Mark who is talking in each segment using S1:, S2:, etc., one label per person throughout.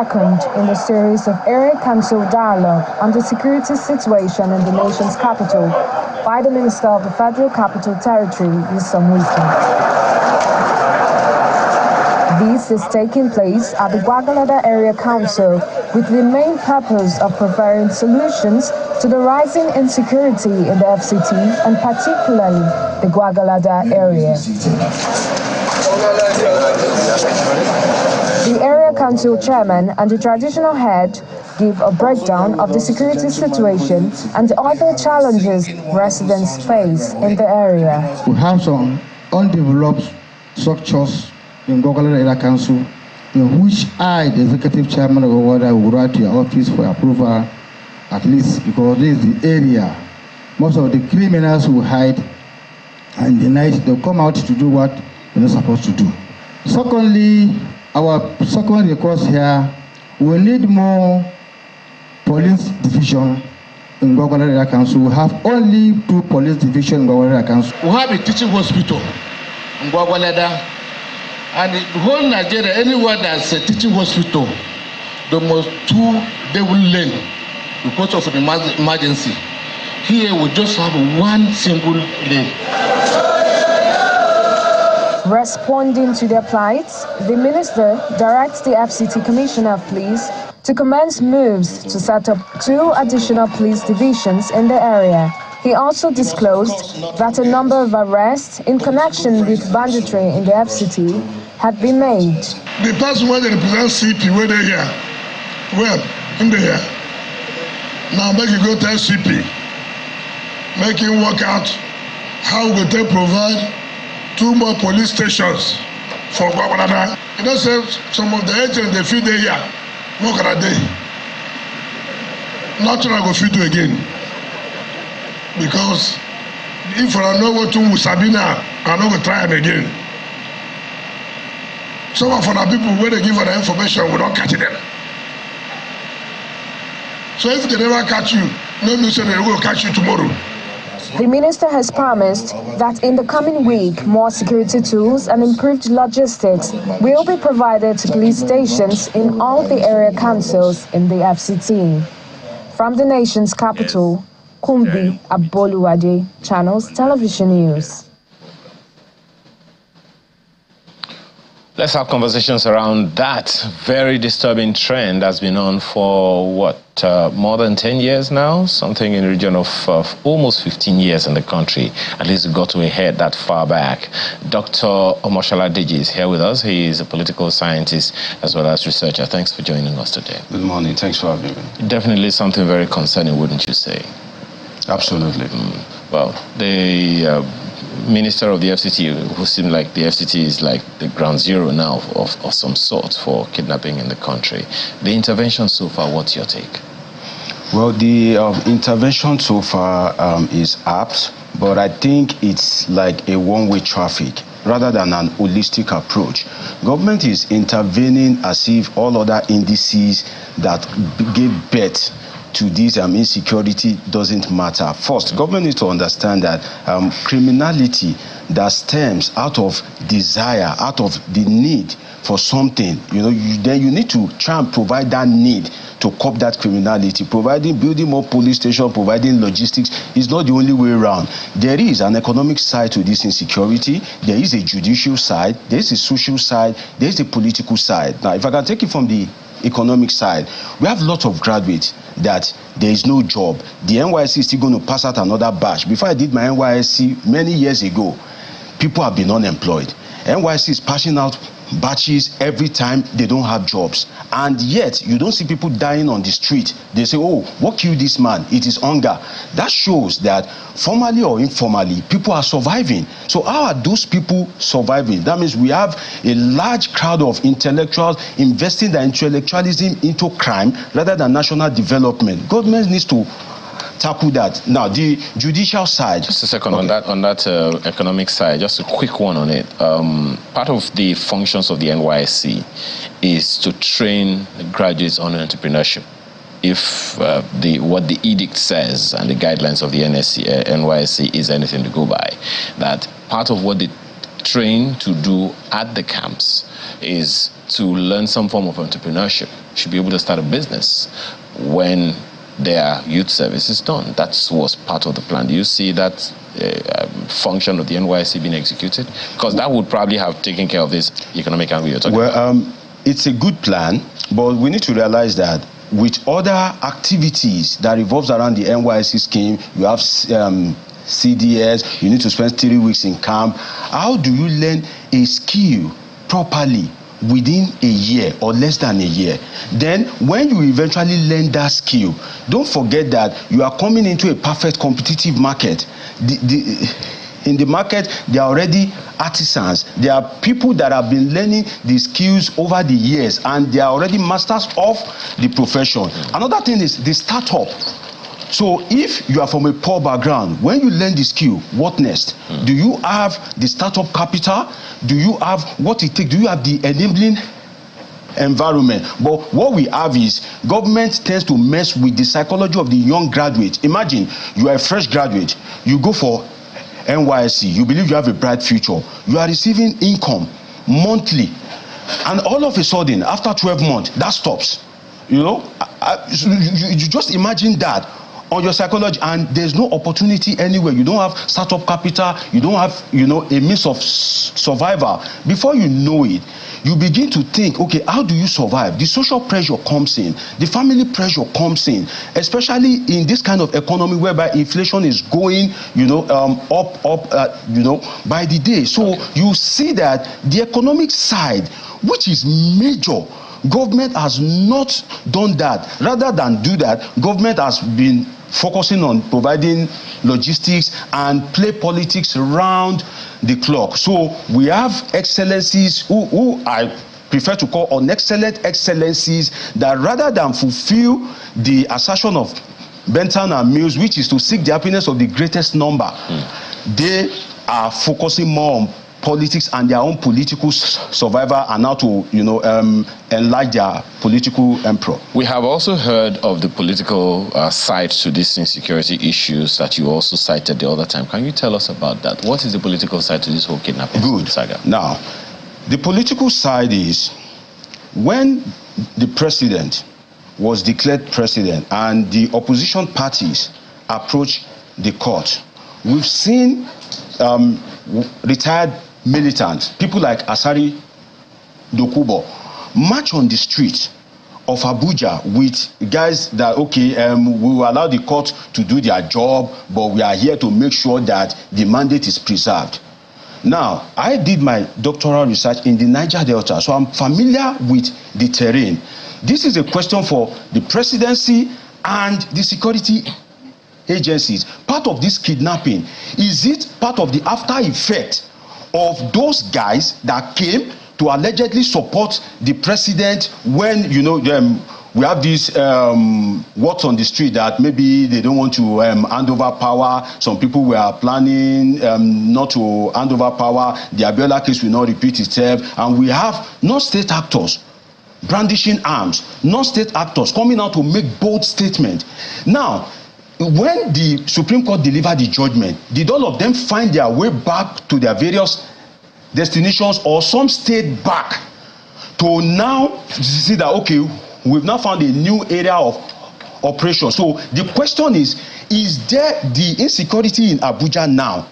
S1: second in the series of Area Council dialogue on the security situation in the nation's capital by the Minister of the Federal Capital Territory, Nyesom Wike. This is taking place at the Gwagwalada Area Council with the main purpose of providing solutions to the rising insecurity in the FCT and particularly the Gwagwalada area. The Area Council Chairman and the traditional head give a breakdown of the security situation and the other challenges residents face in the area.
S2: We have some undeveloped structures in Gwagwalada Area Council, in which I, the Executive Chairman of Gwagwalada, will write to your office for approval, at least because this is the area. Most of the criminals will hide, and the night they'll come out to do what they're not supposed to do. Secondly, our second request here, we need more police division in Gwagwalada Area Council. We have only 2 police divisions in Gwagwalada Area Council.
S3: We have a teaching hospital in Gwagwalada. And the whole Nigeria, anywhere there's a teaching hospital, the most 2 they will learn because of the emergency. Here we just have 1 single lane.
S1: Responding to their plights, the minister directs the FCT Commissioner of Police to commence moves to set up 2 additional police divisions in the area. He also disclosed that a number of arrests in connection with banditry in the FCT had been made.
S4: The person where they represent CP, where they here, well, in the here. Now make you go tell CP, make him work out how we can provide 2 more police stations for Gwagwalada. You know, say some of the agents they feed there here, no can day. Nothing I go feed you again. Because if I know what to Sabina, I know we try them again. Some of the people where they give us the information, we don't catch them. So if they never catch you, no means they will catch you tomorrow.
S1: The minister has promised that in the coming week, more security tools and improved logistics will be provided to police stations in all the area councils in the FCT. From the nation's capital, Kumbi Aboluwade, Channels Television News.
S5: Let's have conversations around that very disturbing trend that's been on for, more than 10 years now? Something in the region of almost 15 years in the country. At least we got to a head that far back. Dr. Omoshola Deji is here with us. He is a political scientist as well as researcher. Thanks for joining us today.
S6: Good morning. Thanks for having me.
S5: Definitely something very concerning, wouldn't you say?
S6: Absolutely.
S5: Well, the Minister of the FCT, who seemed like the FCT is like the ground zero now of some sort for kidnapping in the country. The intervention so far, what's your take?
S6: Well, the intervention so far is apt, but I think it's like a one-way traffic rather than an holistic approach. Government is intervening as if all other indices that give birth to this insecurity doesn't matter. First, government needs to understand that criminality that stems out of desire, out of the need for something, then you need to try and provide that need to curb that criminality. Building more police stations, providing logistics is not the only way around. There is an economic side to this insecurity. There is a judicial side. There is a social side. There is a political side. Now, if I can take it from the economic side, we have lots of graduates that there is no job. The NYSC is still going to pass out another batch. Before I did my NYSC many years ago, people have been unemployed. NYSC is passing out batches every time they don't have jobs, and yet you don't see people dying on the street. They say, oh, what killed this man? It is hunger. That shows that formally or informally people are surviving. So how are those people surviving? That means we have a large crowd of intellectuals investing their intellectualism into crime rather than national development. Government needs to tackle that. Now, the judicial side.
S5: Just a second, okay. on that economic side, just a quick one on it. Part of the functions of the NYSC is to train graduates on entrepreneurship. If what the edict says and the guidelines of the NYSC is anything to go by, that part of what they train to do at the camps is to learn some form of entrepreneurship, should be able to start a business when their youth service is done. That was part of the plan. Do you see that function of the NYSC being executed? Because that would probably have taken care of this economic angle you're talking about.
S6: It's a good plan, but we need to realize that with other activities that revolves around the NYSC scheme, you have CDS, you need to spend 3 weeks in camp. How do you learn a skill properly within a year or less than a year? Then when you eventually learn that skill, don't forget that you are coming into a perfect competitive market. In the market, there are already artisans. There are people that have been learning the skills over the years, and they are already masters of the profession. Another thing is the startup. So if you are from a poor background, when you learn the skill, what next? Do you have the startup capital? Do you have what it takes? Do you have the enabling environment? But what we have is government tends to mess with the psychology of the young graduate. Imagine you are a fresh graduate, you go for NYSC, you believe you have a bright future, you are receiving income monthly, and all of a sudden after 12 months that stops. You just imagine that on your psychology, and there's no opportunity anywhere. You don't have startup capital, you don't have a means of survival. Before you know it, you begin to think, okay, how do you survive? The social pressure comes in, the family pressure comes in, especially in this kind of economy whereby inflation is going up by the day. So you see that the economic side, which is major, government has not done that. Rather than do that, government has been focusing on providing logistics and play politics around the clock. So we have excellencies who I prefer to call unexcellent excellencies, that rather than fulfill the assertion of Bentham and Mills, which is to seek the happiness of the greatest number, they are focusing more on politics and their own political survival, and how to enlarge their political emperor. We have also heard of the political side to these insecurity issues that you also cited the other time. Can you tell us about that? What is the political side to this whole kidnapping saga? Now, the political side is when the president was declared president and the opposition parties approached the court, we've seen retired militants, people like Asari Dokubo, march on the streets of Abuja with guys that, okay, we will allow the court to do their job, but we are here to make sure that the mandate is preserved. Now, I did my doctoral research in the Niger Delta, so I'm familiar with the terrain. This is a question for the presidency and the security agencies. Part of this kidnapping, is it part of the after effect of those guys that came to allegedly support the president when we have this words on the street that maybe they don't want to hand over power? Some people were planning not to hand over power. The Abiola case will not repeat itself, and we have non-state actors brandishing arms, non-state actors coming out to make bold statements. Now, when the Supreme Court delivered the judgment, did all of them find their way back to their various destinations, or some stayed back to now see that, okay, we've now found a new area of operation? So the question is there the insecurity in Abuja now?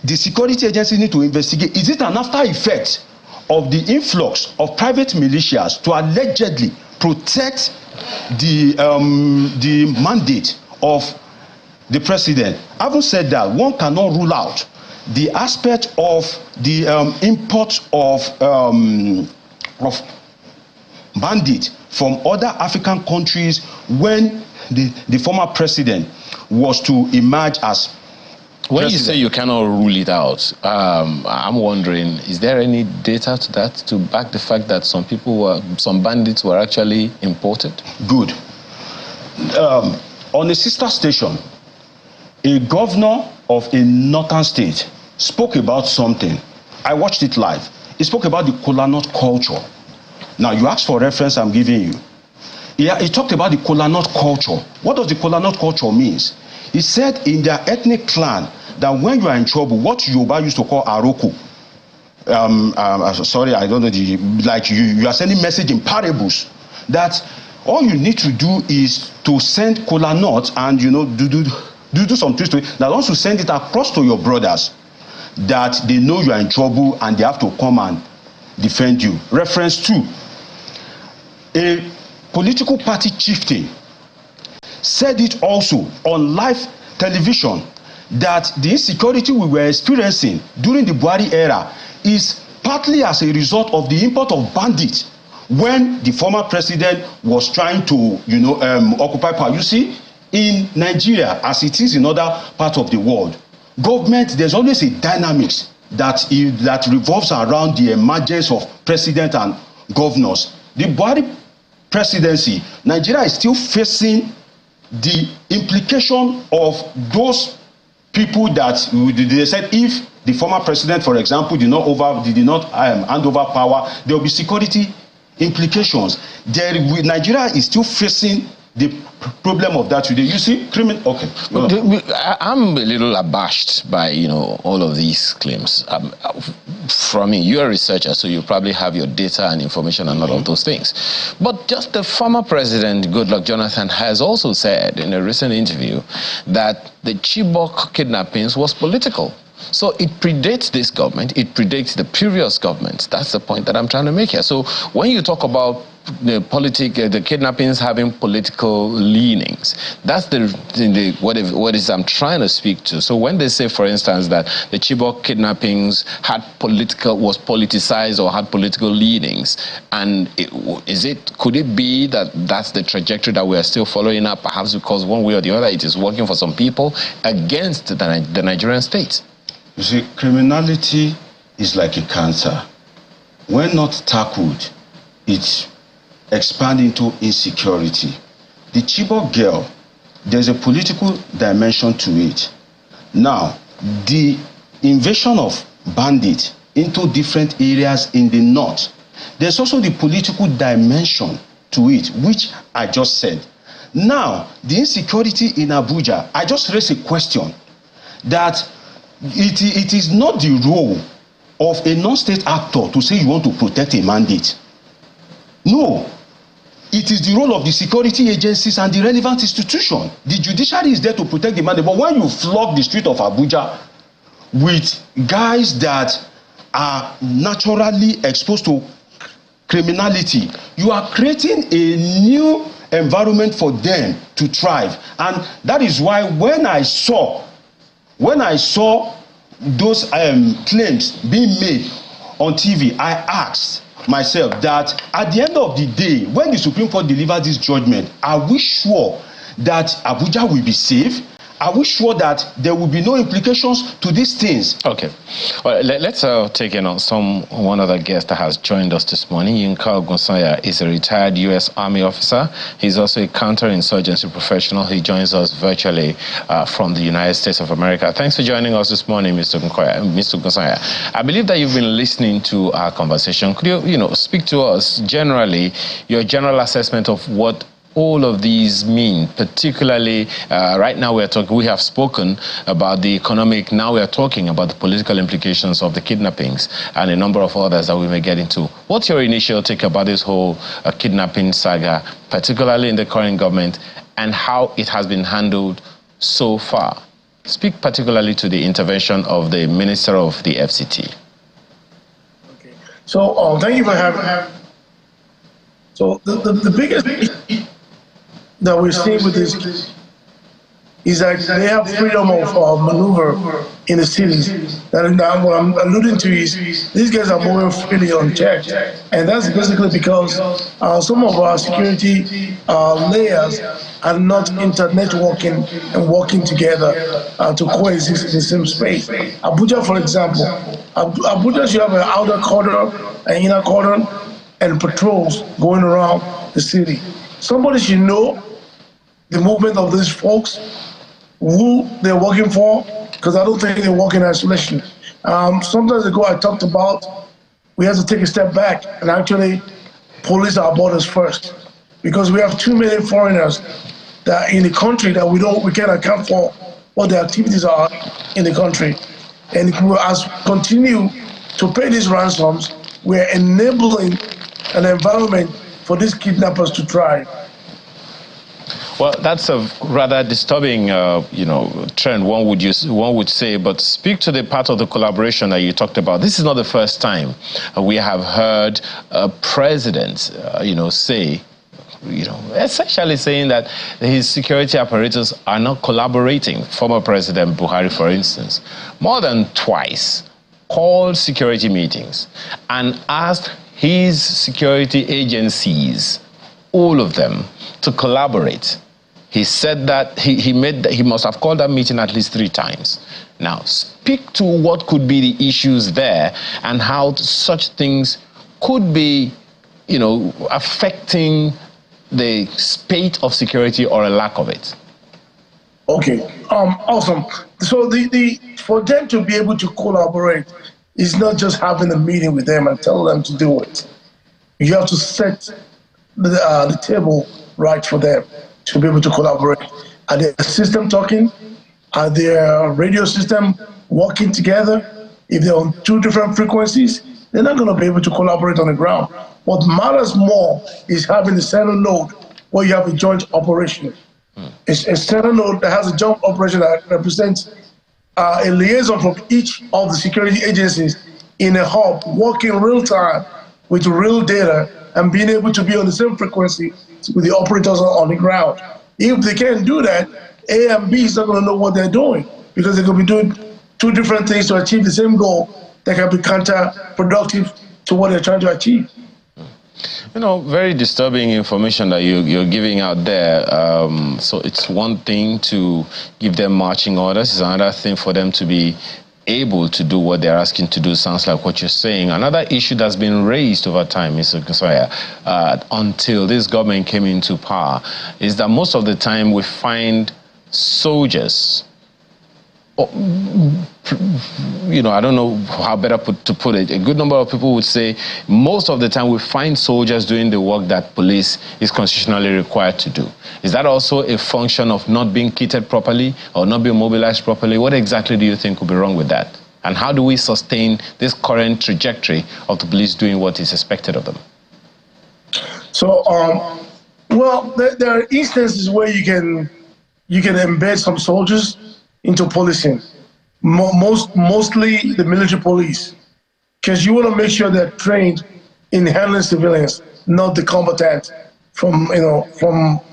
S6: The security agency need to investigate. Is it an after effect of the influx of private militias to allegedly protect the mandate of the president? Having said that, one cannot rule out the aspect of the import of bandits from other African countries when the former president was to emerge as when president. You say you cannot rule it out, I'm wondering, is there any data to that to back the fact that some bandits were actually imported? Good. On a sister station, a governor of a northern state spoke about something. I watched it live. He spoke about the kola nut culture. Now, you asked for reference, I'm giving you. He talked about the kola nut culture. What does the kola nut culture means? He said in their ethnic clan that when you are in trouble, what Yoruba used to call aroko, sorry, I don't know, you are sending message in parables, that all you need to do is to send kola nut and, you know, do some twist to it. That once you send it across to your brothers, that they know you are in trouble and they have to come and defend you. Reference 2. A political party chieftain said it also on live television, that the insecurity we were experiencing during the Buhari era is partly as a result of the import of bandits when the former president was trying to, you know, occupy power. You see, in Nigeria, as it is in other parts of the world, government, there's always a dynamics that revolves around the emergence of president and governors. The Buhari presidency, Nigeria is still facing the implication of those people that they said, if the former president, for example, did not hand over power, there will be security implications. Nigeria is still facing the problem of that today. You see, okay.
S5: I'm a little abashed by, you know, all of these claims. From me, you're a researcher, so you probably have your data and information and all of those things. But just the former president, Goodluck Jonathan, has also said in a recent interview that the Chibok kidnappings was political. So it predates this government, it predates the previous governments. That's the point that I'm trying to make here. So when you talk about the kidnappings having political leanings, that's what I'm trying to speak to. So when they say, for instance, that the Chibok kidnappings was politicized or had political leanings, and could it be that that's the trajectory that we are still following up, perhaps because one way or the other it is working for some people against the Nigerian state?
S6: You see, criminality is like a cancer. When not tackled, it expands into insecurity. The Chibok girl, there's a political dimension to it. Now, the invasion of bandits into different areas in the north, there's also the political dimension to it, which I just said. Now, the insecurity in Abuja, I just raised a question that it is not the role of a non-state actor to say you want to protect a mandate. No. It is the role of the security agencies and the relevant institution. The judiciary is there to protect the mandate. But when you flood the street of Abuja with guys that are naturally exposed to criminality, you are creating a new environment for them to thrive. And that is why when I saw those claims being made on TV, I asked myself that at the end of the day, when the Supreme Court delivers this judgment, are we sure that Abuja will be safe? Are we sure that there will be no implications to these things?
S5: Okay. Well, let's take in on one other guest that has joined us this morning. Yinka Ogunsanya is a retired U.S. Army officer. He's also a counter-insurgency professional. He joins us virtually from the United States of America. Thanks for joining us this morning, Mr. Ogunsanya. I believe that you've been listening to our conversation. Could you, speak to us generally, your general assessment of what all of these mean, particularly right now we have spoken about the economic, now we are talking about the political implications of the kidnappings and a number of others that we may get into. What's your initial take about this whole kidnapping saga, particularly in the current government, and how it has been handled so far? Speak particularly to the intervention of the Minister of the FCT.
S7: Okay. So thank you for having. So the biggest that we're seeing with this is that they have freedom of maneuver in the cities. That what I'm alluding to is these guys are moving freely unchecked, and that's basically because some of our security layers are not networking and working together to coexist in the same space. Abuja, for example, Abuja should have an outer cordon, an inner cordon, and patrols going around the city. Somebody should know the movement of these folks, who they're working for, because I don't think they work in isolation. Sometimes ago I talked about we have to take a step back and actually police our borders first, because we have 2 million foreigners that are in the country that we can't account for what their activities are in the country. And as we continue to pay these ransoms, we're enabling an environment for these kidnappers to thrive.
S5: Well, that's a rather disturbing, trend, one would say. But speak to the part of the collaboration that you talked about. This is not the first time we have heard presidents, say, essentially saying that his security apparatus are not collaborating. Former President Buhari, for instance, more than twice called security meetings and asked his security agencies, all of them, to collaborate. He said that he must have called that meeting at least 3 times. Now, speak to what could be the issues there and how such things could be, affecting the spate of security or a lack of it.
S7: Okay, awesome. So for them to be able to collaborate is not just having a meeting with them and tell them to do it. You have to set the table right for them to be able to collaborate. Are their system talking? Are their radio system working together? If they're on 2 different frequencies, they're not going to be able to collaborate on the ground. What matters more is having a central node where you have a joint operation. It's a central node that has a joint operation that represents a liaison from each of the security agencies in a hub, working real time with real data and being able to be on the same frequency with the operators on the ground. If they can't do that, A and B is not going to know what they're doing because they're going to be doing 2 different things to achieve the same goal that can be counterproductive to what they're trying to achieve.
S5: Very disturbing information that you're giving out there. So it's one thing to give them marching orders. It's another thing for them to be able to do what they're asking to do. Sounds like what you're saying. Another issue that's been raised over time, Mr. Kusaya, until this government came into power, is that most of the time we find soldiers, I don't know how better to put it. A good number of people would say most of the time we find soldiers doing the work that police is constitutionally required to do. Is that also a function of not being kitted properly or not being mobilized properly? What exactly do you think could be wrong with that? And how do we sustain this current trajectory of the police doing what is expected of them?
S7: So, there are instances where you can embed some soldiers into policing, mostly the military police, because you want to make sure they're trained in handling civilians, not the combatant from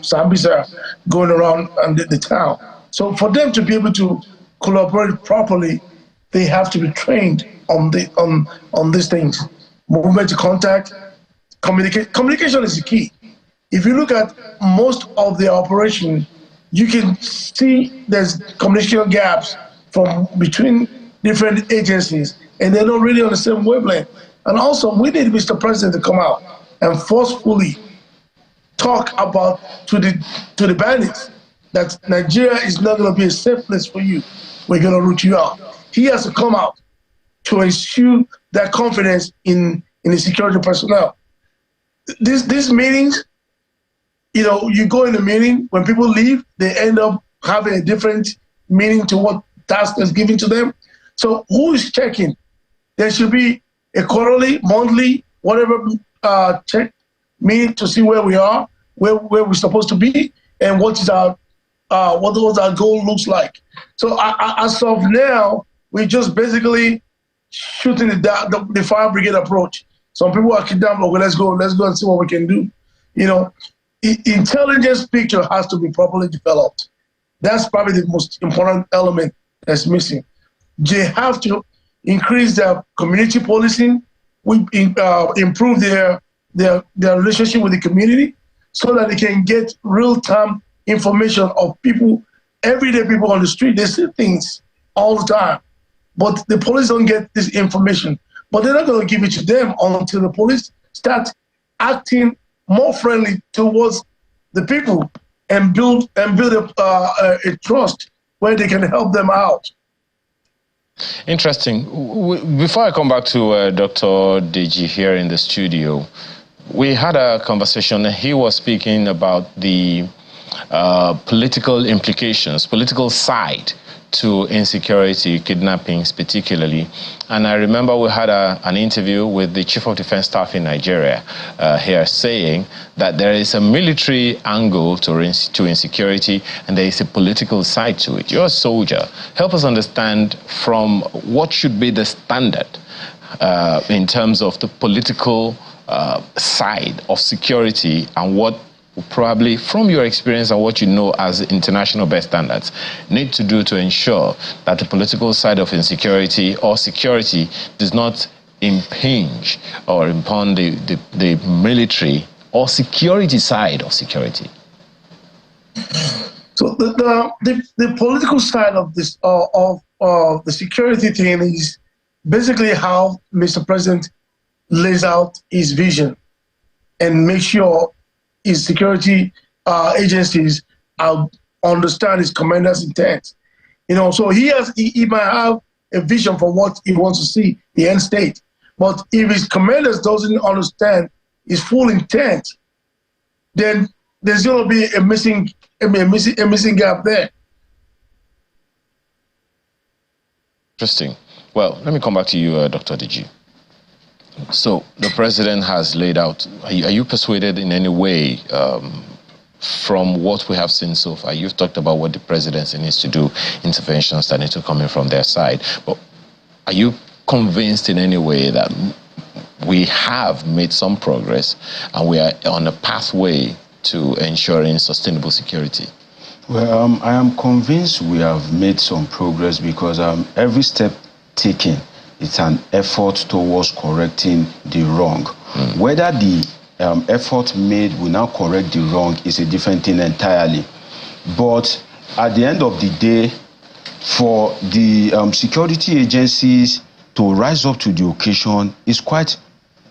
S7: Sambisa going around the town. So for them to be able to collaborate properly, they have to be trained on these things. Movement to contact, communication is the key. If you look at most of the operation, you can see there's communication gaps from between different agencies, and they're not really on the same wavelength. And also, we need Mr. President to come out and forcefully talk about to the bandits that Nigeria is not going to be a safe place for you. We're going to root you out. He has to come out to ensure that confidence in the security personnel. These meetings, you go in a meeting, when people leave, they end up having a different meaning to what task is given to them. So who is checking? There should be a quarterly, monthly, whatever check meeting to see where we are, where we're supposed to be, and what our goal looks like. So as of now, we're just basically shooting the fire brigade approach. Some people are kidnapped. Okay, let's go and see what we can do. Intelligence picture has to be properly developed. That's probably the most important element that's missing. They have to increase their community policing, improve their relationship with the community, so that they can get real-time information of people, everyday people on the street. They see things all the time, but the police don't get this information. But they're not going to give it to them until the police start acting more friendly towards the people and build a trust where they can help them out.
S5: Interesting. Before I come back to Dr. Deji here in the studio, we had a conversation. He was speaking about the political implications, political side to insecurity, kidnapping particularly. And I remember we had an interview with the Chief of Defense Staff in Nigeria here saying that there is a military angle to insecurity and there is a political side to it. You're a soldier. Help us understand from what should be the standard in terms of the political side of security and what probably from your experience and what you know as international best standards need to do to ensure that the political side of insecurity or security does not impinge or upon the military or security side of security.
S7: So the political side of this of the security thing is basically how Mr. President lays out his vision and make sure his security agencies understand his commander's intent. You know, so he might have a vision for what he wants to see, the end state. But if his commanders doesn't understand his full intent, then there's going to be a missing gap there.
S5: Interesting. Well, let me come back to you, Dr. Diji. So the president has laid out, are you persuaded in any way from what we have seen so far? You've talked about what the presidency needs to do, interventions that need to come in from their side. But are you convinced in any way that we have made some progress and we are on a pathway to ensuring sustainable security?
S6: Well, I am convinced we have made some progress because every step taken, it's an effort towards correcting the wrong. Whether the effort made will now correct the wrong is a different thing entirely. But at the end of the day, for the security agencies to rise up to the occasion is quite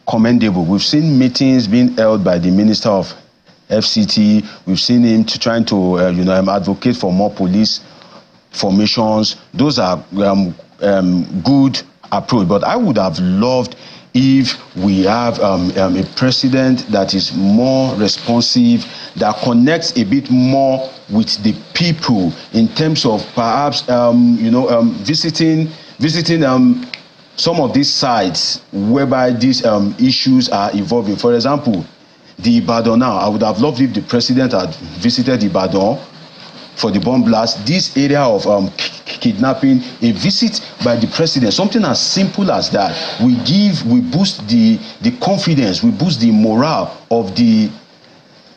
S6: commendable. We've seen meetings being held by the Minister of FCT. We've seen him trying to advocate for more police formations. Those are good approach, but I would have loved if we have a president that is more responsive, that connects a bit more with the people in terms of perhaps visiting some of these sites whereby these issues are evolving. For example, the Ibadan now, I would have loved if the president had visited Ibadan for the bomb blast. This area of kidnapping, a visit by the president, something as simple as that, we boost the confidence, we boost the morale of the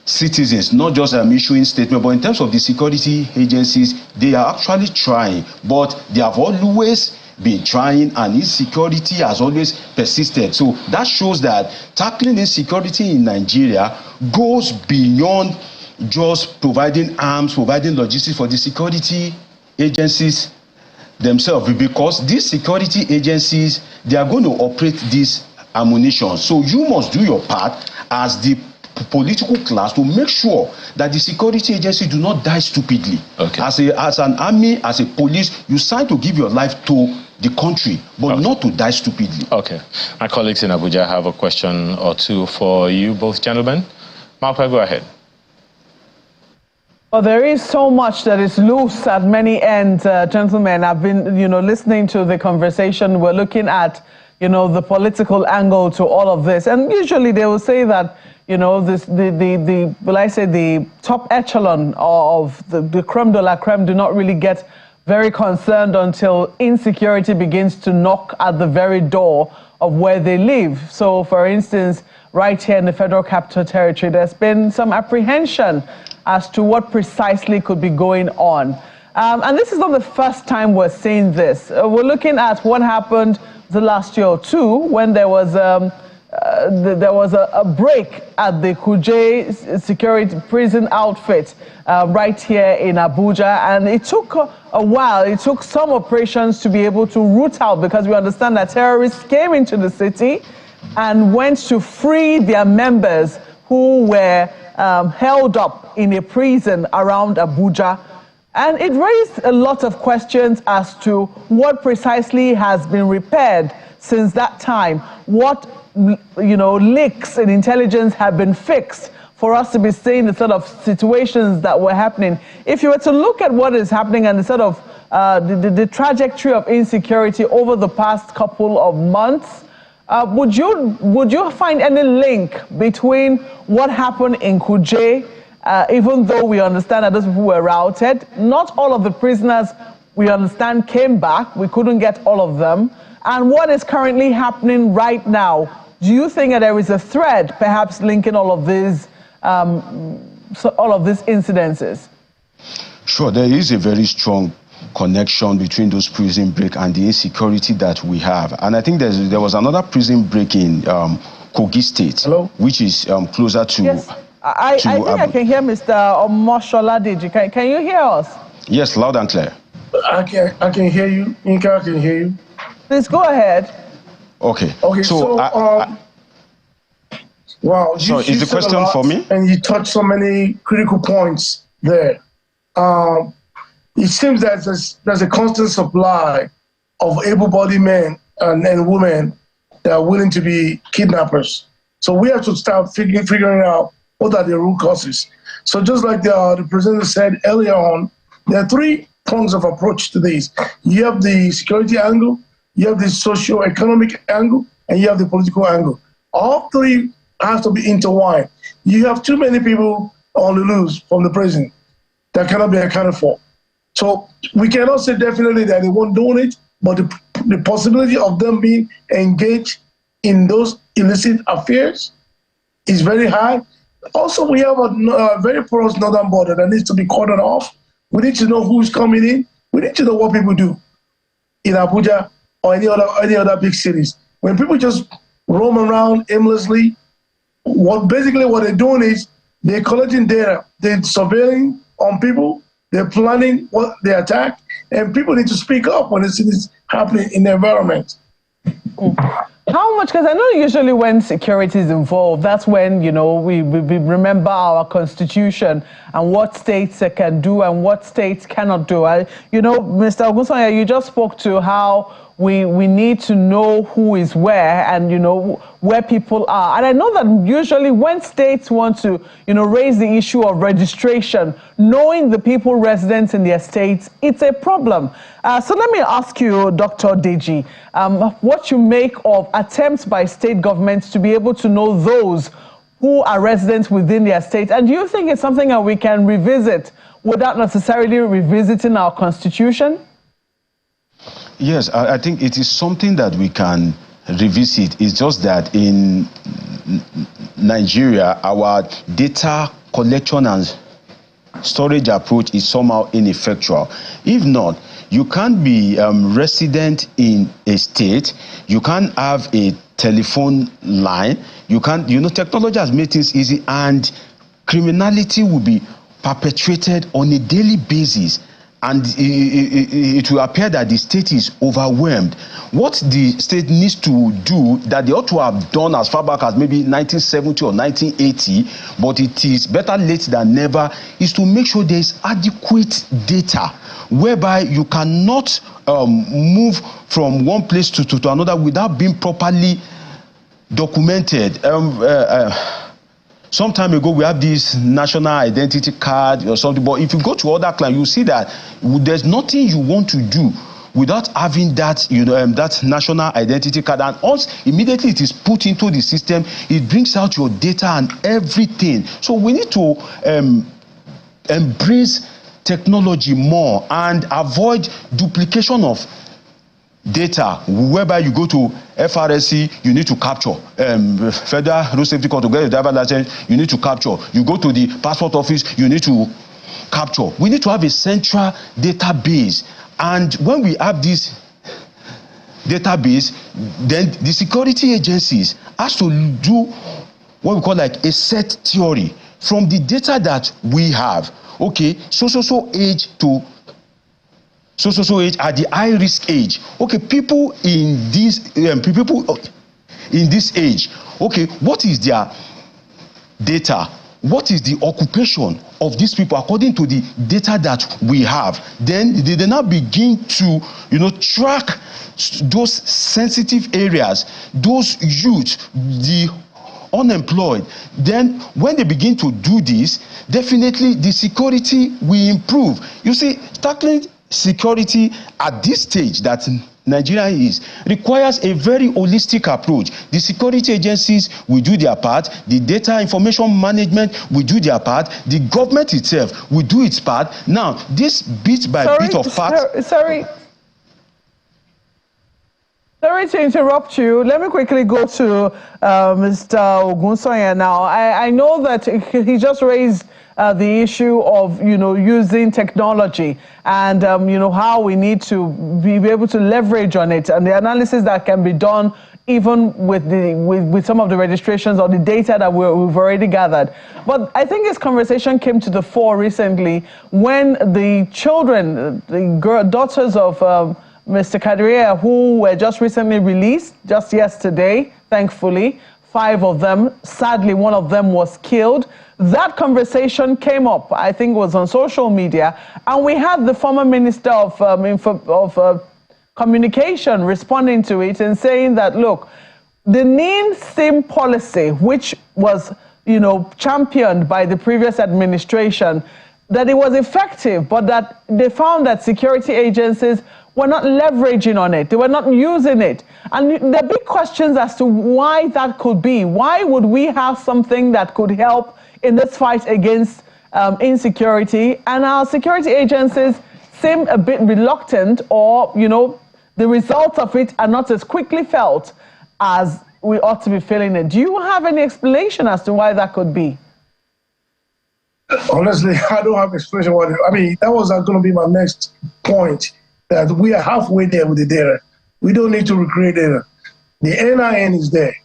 S6: citizens, not just issuing statement, but in terms of the security agencies, they are actually trying, but they have always been trying, and insecurity has always persisted. So that shows that tackling insecurity in Nigeria goes beyond just providing arms, providing logistics for the security agencies themselves, because these security agencies, they are going to operate this ammunition. So you must do your part as the political class to make sure that the security agency do not die stupidly.
S5: Okay.
S6: As an army, as a police, you sign to give your life to the country, but not to die stupidly.
S5: Okay. My colleagues in Abuja have a question or two for you both gentlemen. Malpa, go ahead.
S8: Well, there is so much that is loose at many ends, gentlemen. I've been, listening to the conversation. We're looking at, the political angle to all of this. And usually they will say that, the top echelon of the creme de la creme do not really get very concerned until insecurity begins to knock at the very door of where they live. So, for instance, right here in the Federal Capital Territory, there's been some apprehension as to what precisely could be going on. And this is not the first time we're seeing this. We're looking at what happened the last year or two when there was a break at the Kuje security prison outfit right here in Abuja. And it took a while. It took some operations to be able to root out, because we understand that terrorists came into the city and went to free their members who were held up in a prison around Abuja. And it raised a lot of questions as to what precisely has been repaired since that time. What leaks in intelligence have been fixed for us to be seeing the sort of situations that were happening. If you were to look at what is happening and the sort of the trajectory of insecurity over the past couple of months, would you find any link between what happened in Kuje, even though we understand that those people were routed? Not all of the prisoners, we understand, came back. We couldn't get all of them. And what is currently happening right now? Do you think that there is a thread, perhaps linking all of these incidences? Sure, there is a very strong connection between those prison break and the insecurity that we have. And I think there was another prison break in Kogi State, which is closer to... Yes, I think I can hear Mr. Omosholadiji. Can you hear us? Yes, loud and clear.
S7: I can hear you. Inka, I can hear you. Please go ahead.
S8: Okay.
S7: Okay, so wow.
S8: So is the question for me?
S7: And you touched so many critical points there. It seems that there's a constant supply of able-bodied men and women that are willing to be kidnappers. So we have to start figuring out what are the root causes. So just like the president said earlier on, there are three prongs of approach to this. You have the security angle, you have the socio-economic angle, and you have the political angle. All three have to be intertwined. You have too many people on the loose from the prison that cannot be accounted for. So we cannot say definitely that they won't do it, but the possibility of them being engaged in those illicit affairs is very high. Also, we have a very porous northern border that needs to be cordoned off. We need to know who's coming in. We need to know what people do in Abuja or any other big cities. When people just roam around aimlessly, what they're doing is they're collecting data, they're surveilling on people, they're planning what they attack, and people need to speak up when they see this happening in the environment.
S8: How much? Because I know usually when security is involved, that's when, you know, we remember our constitution and what states can do and what states cannot do. You know, Mr. Ogunsanya, you just spoke to how we need to know who is where and, you know, where people are. And I know that usually when states want to, you know, raise the issue of registration, knowing the people residents in their states, it's a problem. So let me ask you, Dr. Deji, what you make of attempts by state governments to be able to know those who are residents within their states. And do you think it's something that we can revisit without necessarily revisiting our constitution?
S6: Yes, I think it is something that we can revisit. It's just that in Nigeria, our data collection and storage approach is somehow ineffectual. If not, you can't be resident in a state, you can't have a telephone line, you can't, you know, technology has made things easy, and criminality will be perpetrated on a daily basis. And it will appear that the state is overwhelmed. What the state needs to do, that they ought to have done as far back as maybe 1970 or 1980, but it is better late than never, is to make sure there is adequate data, whereby you cannot move from one place to another without being properly documented. Some time ago, we have this national identity card or something, but if you go to other clients, you see that there's nothing you want to do without having that, you know, that national identity card. And once immediately it is put into the system, it brings out your data and everything. So we need to embrace technology more and avoid duplication of data, whereby you go to FRSC, you need to capture Federal Road Safety Corps to get a driver license, you need to capture. You go to the passport office, you need to capture. We need to have a central database, and when we have this database, then the security agencies has to do what we call like a set theory from the data that we have. Okay, so age to so age at the high risk age. Okay, people in this age, okay, what is their data? What is the occupation of these people according to the data that we have? Then they now begin to, you know, track those sensitive areas, those youth, the unemployed. Then when they begin to do this, definitely the security will improve. You see, tackling security at this stage that Nigeria requires a very holistic approach. The security agencies will do their part, the data information management will do their part, the government itself will do its part. Now, this bit by bit of part...
S8: Sorry to interrupt you. Let me quickly go to Mr. Ogunsoya now. I know that he just raised the issue of, using technology and, how we need to be able to leverage on it and the analysis that can be done even with some of the registrations or the data that we've already gathered. But I think this conversation came to the fore recently when the children, the daughters of Mr. Kadria, who were just recently released, just yesterday, thankfully, 5 of them, sadly, one of them was killed. That conversation came up, I think it was on social media, and we had the former Minister of Communication responding to it and saying that, look, the NIN SIM policy, which was, championed by the previous administration, that it was effective, but that they found that security agencies were not leveraging on it. They were not using it. And there are big questions as to why that could be. Why would we have something that could help in this fight against insecurity? And our security agencies seem a bit reluctant, or, the results of it are not as quickly felt as we ought to be feeling it. Do you have any explanation as to why that could be?
S7: Honestly, I don't have explanation. That was going to be my next point, that we are halfway there with the data. We don't need to recreate data. The NIN is there.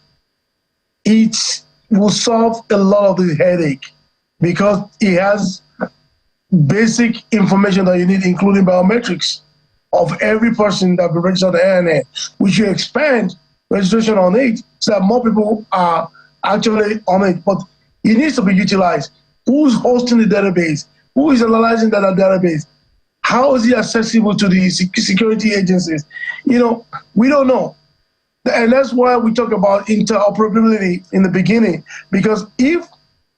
S7: It will solve a lot of the headache because it has basic information that you need, including biometrics of every person that will register the NIN. We should expand registration on it so that more people are actually on it. But it needs to be utilized. Who's hosting the database? Who is analyzing that database? How is it accessible to the security agencies? We don't know. And that's why we talk about interoperability in the beginning, because if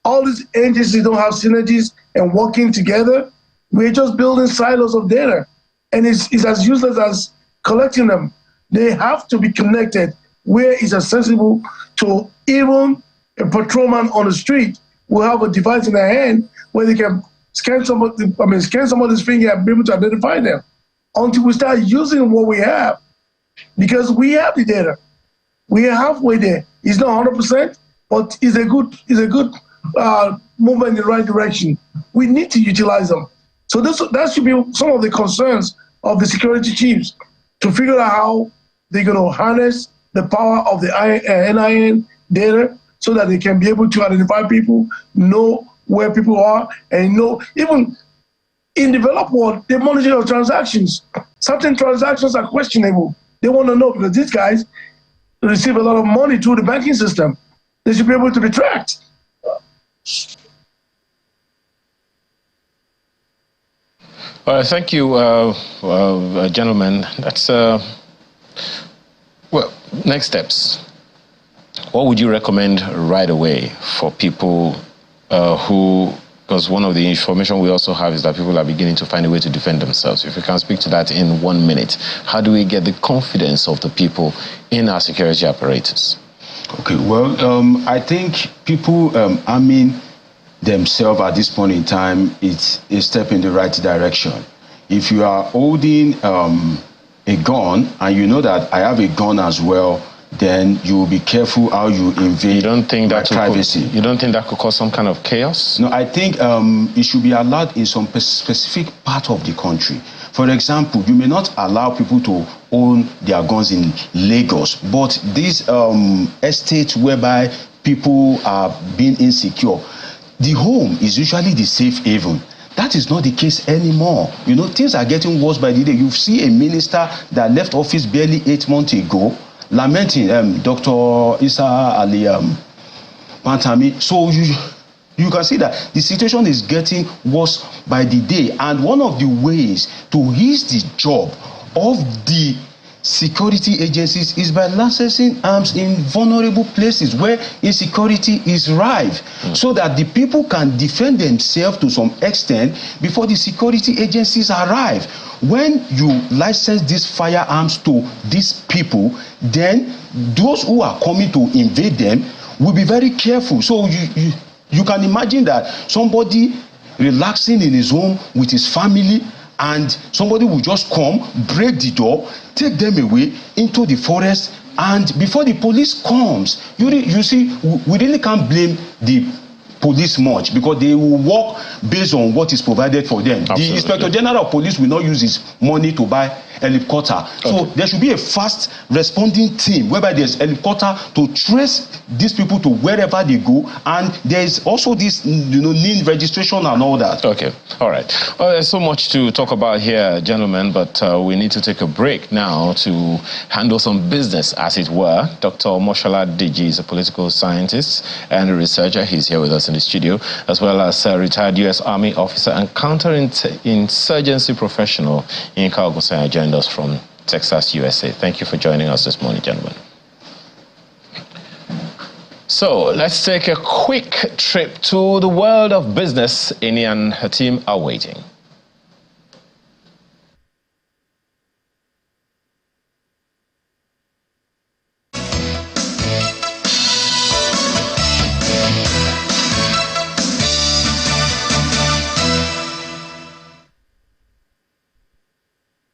S7: all these agencies don't have synergies and working together, we're just building silos of data. And it's as useless as collecting them. They have to be connected where it's accessible to even a patrolman on the street will have a device in their hand where they can scan somebody's finger and be able to identify them, until we start using what we have, because we have the data. We are halfway there. It's not 100%, but it's a good movement in the right direction. We need to utilize them. So that should be some of the concerns of the security chiefs, to figure out how they're going to harness the power of the NIN data so that they can be able to identify people, know where people are, and even in developed world, they monitor your transactions. Certain transactions are questionable. They want to know, because these guys receive a lot of money through the banking system. They should be able to be tracked.
S5: Thank you, gentlemen. That's next steps. What would you recommend right away for people who, because one of the information we also have is that people are beginning to find a way to defend themselves. If you can speak to that in 1 minute, how do we get the confidence of the people in our security apparatus?
S6: Okay, well, I think people arming themselves at this point in time, it's a step in the right direction. If you are holding a gun and you know that I have a gun as well, then you will be careful how you invade my privacy.
S5: You don't think that could cause some kind of chaos?
S6: No, I think it should be allowed in some specific part of the country. For example, you may not allow people to own their guns in Lagos, but these estates whereby people are being insecure, the home is usually the safe haven. That is not the case anymore. Things are getting worse by the day. You see a minister that left office barely 8 months ago, lamenting Dr. Isa Ali Pantami. So you can see that the situation is getting worse by the day. And one of the ways to ease the job of the security agencies is by licensing arms in vulnerable places where insecurity is rife, so that the people can defend themselves to some extent before the security agencies arrive. When you license these firearms to these people, then those who are coming to invade them will be very careful. So you can imagine that somebody relaxing in his home with his family, and somebody will just come, break the door, take them away into the forest, and before the police comes, you see, we really can't blame the police much, because they will work based on what is provided for them. Absolutely. The Inspector General of Police will not use his money to buy helicopter. Okay. So there should be a fast responding team whereby there's helicopter to trace these people to wherever they go, and there is also this NIN registration and all that. Okay, all right. Well, there's so much to talk about here, gentlemen, but we need to take a break now to handle some business, as it were. Dr. Moshola Deji is a political scientist and a researcher. He's here with us in the studio, as well as a retired U.S. Army officer and counter-insurgency professional in Kalgosaya, joined us from Texas, USA. Thank you for joining us this morning, gentlemen. So let's take a quick trip to the world of business. Ini and her team are waiting.